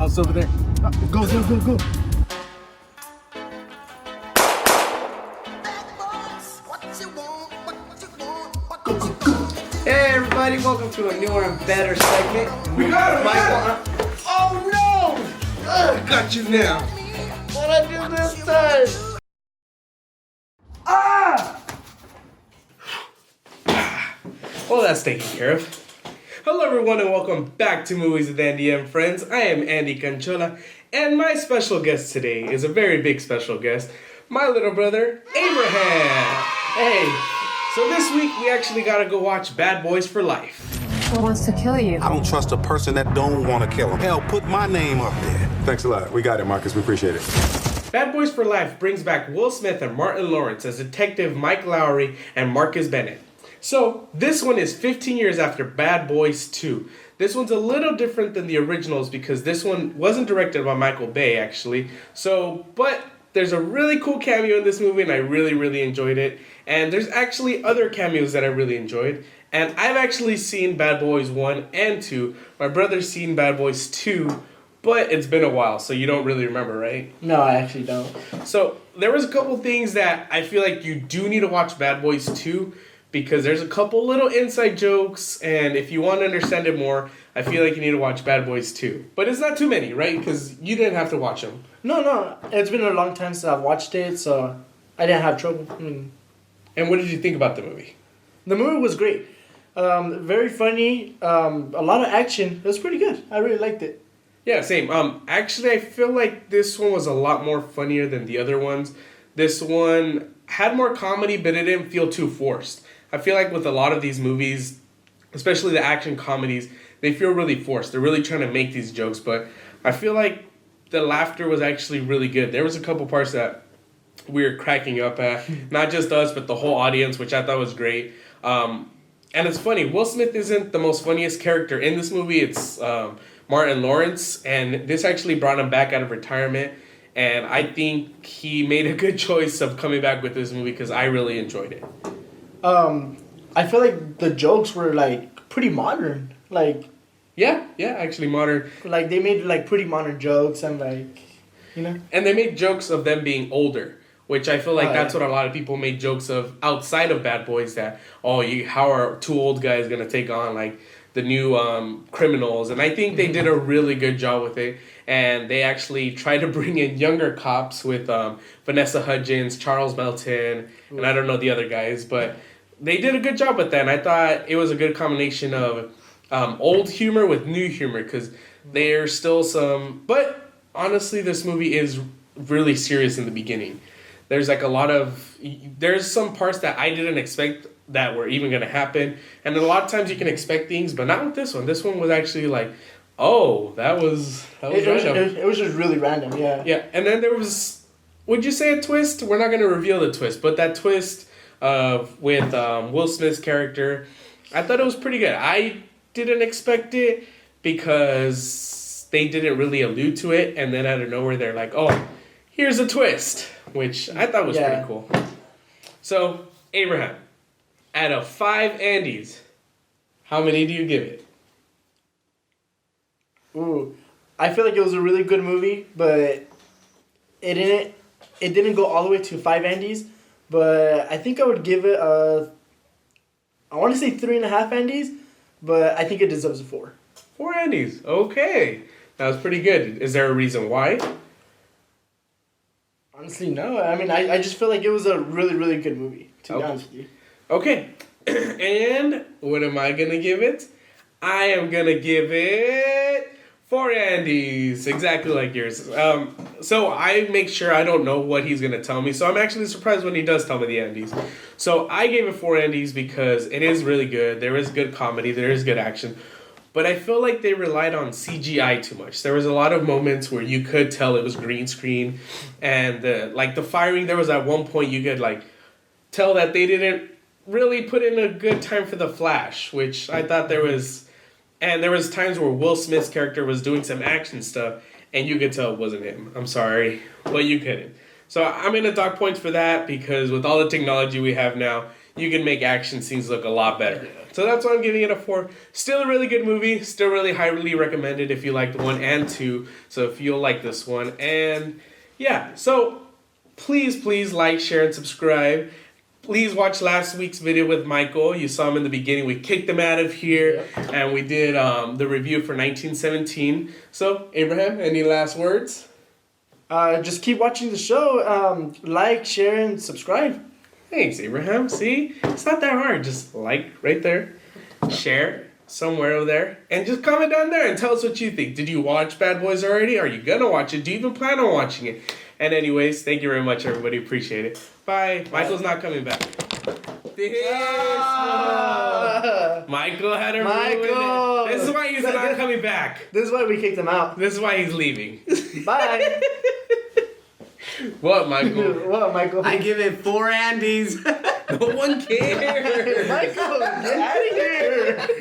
house over there. Go. Hey everybody, welcome to a newer and better segment. We got him, Michael. Oh no! I got you now. What I do this time? Well, that's taken care of. Hello everyone and welcome back to Movies with Andy and Friends. I am Andy Canchola, and my special guest today is a very big special guest, my little brother, Abraham. Hey, so this week we actually gotta go watch Bad Boys for Life. Who wants to kill you? I don't trust a person that don't want to kill him. Hell, put my name up there. Thanks a lot. We got it, Marcus. We appreciate it. Bad Boys for Life brings back Will Smith and Martin Lawrence as Detective Mike Lowry and Marcus Bennett. So, this one is 15 years after Bad Boys 2. This one's a little different than the originals because this one wasn't directed by Michael Bay, actually. But there's a really cool cameo in this movie, and I really enjoyed it. And there's actually other cameos that I really enjoyed. And I've actually seen Bad Boys 1 and 2. My brother's seen Bad Boys 2, but it's been a while, so you don't really remember, right? No, I actually don't. So, there was a couple things that I feel like you do need to watch Bad Boys 2, because there's a couple little inside jokes, and if you want to understand it more, I feel like you need to watch Bad Boys 2. But it's not too many, right? Because you didn't have to watch them. No. It's been a long time since I've watched it, so I didn't have trouble. And what did you think about the movie? The movie was great. Very funny. A lot of action. It was pretty good. I really liked it. Yeah, same. Actually, I feel like this one was a lot more funnier than the other ones. This one had more comedy, but it didn't feel too forced. I feel like with a lot of these movies, especially the action comedies, they feel really forced. They're really trying to make these jokes, but I feel like the laughter was actually really good. There was a couple parts that we were cracking up at, not just us, but the whole audience, which I thought was great. And it's funny, Will Smith isn't the most funniest character in this movie. It's Martin Lawrence, and this actually brought him back out of retirement. And I think he made a good choice of coming back with this movie because I really enjoyed it. I feel like the jokes were like pretty modern. Like yeah, actually modern. Like they made like pretty modern jokes and like, you know. And they made jokes of them being older, which I feel like that's what a lot of people made jokes of outside of Bad Boys. That how are two old guys gonna take on like the new criminals? And I think they did a really good job with it. And they actually tried to bring in younger cops with Vanessa Hudgens, Charles Melton, and I don't know the other guys, but they did a good job with that. And I thought it was a good combination of old humor with new humor because there's still some... But honestly, this movie is really serious in the beginning. There's like a lot of... There's some parts that I didn't expect that were even going to happen. And a lot of times you can expect things, but not with this one. This one was actually like... Oh, that was random. It was just really random, yeah. Yeah, and then there was, would you say a twist? We're not going to reveal the twist, but that twist with Will Smith's character, I thought it was pretty good. I didn't expect it because they didn't really allude to it, and then out of nowhere they're like, oh, here's a twist, which I thought was pretty cool. So, Abraham, out of 5 Andys, how many do you give it? Ooh, I feel like it was a really good movie, but it didn't go all the way to 5 Andys, but I think I would give it I want to say 3.5 Andys, but I think it deserves a 4. 4 Andys, okay. That was pretty good. Is there a reason why? Honestly, no. I mean, I just feel like it was a really good movie, to be honest with you. Okay. And what am I going to give it? I am going to give it 4 Andys, exactly like yours. So I make sure I don't know what he's going to tell me. So I'm actually surprised when he does tell me the Andys. So I gave it 4 Andys because it is really good. There is good comedy. There is good action. But I feel like they relied on CGI too much. There was a lot of moments where you could tell it was green screen. And the firing, there was at one point you could tell that they didn't really put in a good time for the flash, which I thought there was... And there was times where Will Smith's character was doing some action stuff, and you could tell it wasn't him. I'm sorry, but you couldn't. So I'm going to dock points for that because with all the technology we have now, you can make action scenes look a lot better. So that's why I'm giving it a 4. Still a really good movie. Still really highly recommended if you liked 1 and 2. So if you'll like this one. And yeah, so please like, share, and subscribe. Please watch last week's video with Michael. You saw him in the beginning. We kicked him out of here. Yep. And we did the review for 1917. So, Abraham, any last words? Just keep watching the show. Like, share, and subscribe. Thanks, Abraham. See? It's not that hard. Just like right there. Share somewhere over there. And just comment down there and tell us what you think. Did you watch Bad Boys already? Are you going to watch it? Do you even plan on watching it? And anyways, thank you very much, everybody. Appreciate it. Bye. Michael's not coming back. Michael had a Michael. This is why he's not coming back. This is why we kicked him out. This is why he's leaving. Bye. What, Michael? What, Michael? I give it 4 Andes. No one cares. Michael, get out of here.